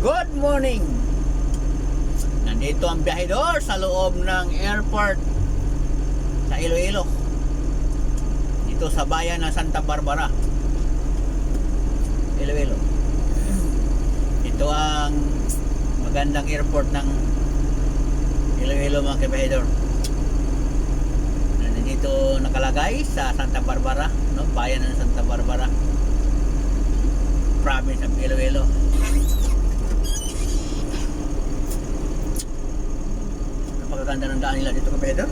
Good morning! Nandito ang biyahedor sa loob ng airport sa Iloilo, dito sa bayan ng Santa Barbara, Iloilo. Ito ang magandang airport ng Iloilo, mga kabiyahedor. Nandito nakalagay sa Santa Barbara, no? Bayan ng Santa Barbara, province of Iloilo. Napakaganda ng daan nila dito, kabiyahedor.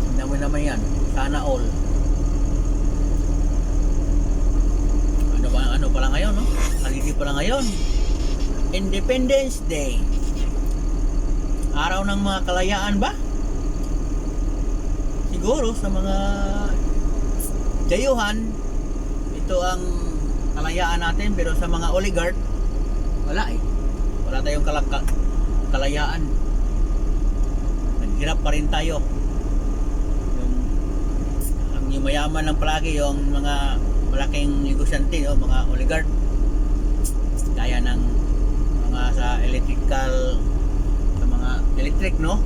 Tingnan mo naman yan, sana all. Ano pala ngayon, no? Holiday pala ngayon, Independence Day, araw ng mga kalayaan ba? Siguro sa mga dayuhan ito ang kalayaan natin, pero sa mga oligarch wala eh. Wala tayong kalayaan. Naghirap pa rin tayo. Yung mayaman lang palagi yung mga malaking negosyante, no? Mga oligarch, kaya ng mga sa electrical, sa mga electric, no?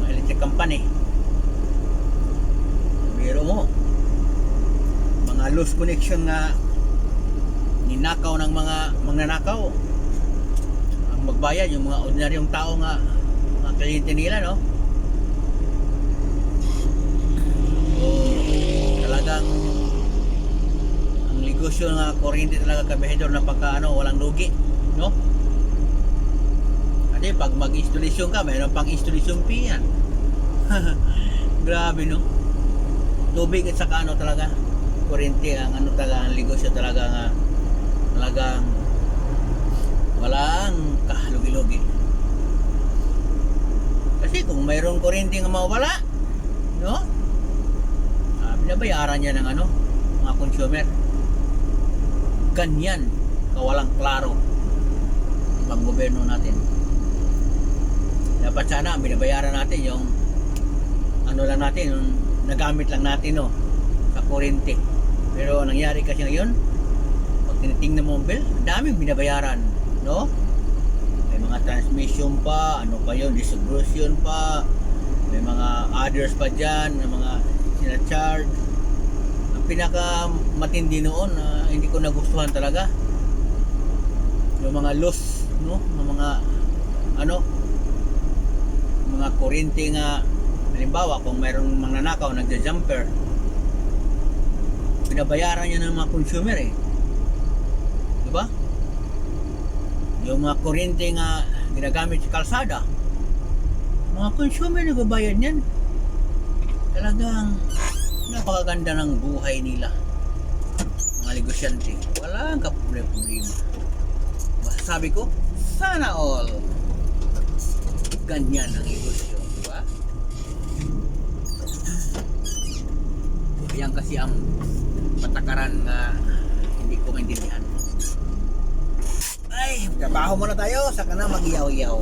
Mga electric company. Pero mo, mga loose connection nga ninakaw ng mga magnanakaw ang magbayad, yung mga ordinaryong tao nga, mga kliyente nila, no? So, talagang ang negosyo nga kuryente talaga, kabiyahedor, na pagka walang lugi, no? Kasi pag mag-installation ka, mayroon pang installation fee yan. Grabe, no? Tubig at saka talaga kuryente ang talaga ang negosyo talaga nga, talagang walang kalugi-lugi. Kasi kung mayroong kuryente nga mawala, no? Binabayaran niya ng mga consumer. Ganyan kawalang klaro ang gobyerno natin. Dapat sana binabayaran natin yung lang natin, yung nagamit lang natin, no, sa kuryente. Pero nangyari kasi ngayon, pag tinitingnan mo ang bill, daming binabayaran, no? May mga transmission pa, distribution pa, may mga others pa dyan, may mga sina-charge. Ang pinaka matindi noon na hindi ko nagustuhan talaga, yung mga loss, no, ng mga mga kuryente nga. Halimbawa, kung mayroong magnanakaw, nagja-jumper, binabayaran niya ng mga consumer eh. Diba? Yung mga kuryente nga ginagamit sa kalsada, mga consumer nagbabayad niyan. Talagang napakaganda ng buhay nila, mga negosyante. Walang kaproblema. Masasabi ko, sana all. Ganyan ang negosyo, diba? Yan kasi ang patakaran na hindi ko maintindihan. Ay, trabaho muna tayo, saka na mag-iyaw-iyaw.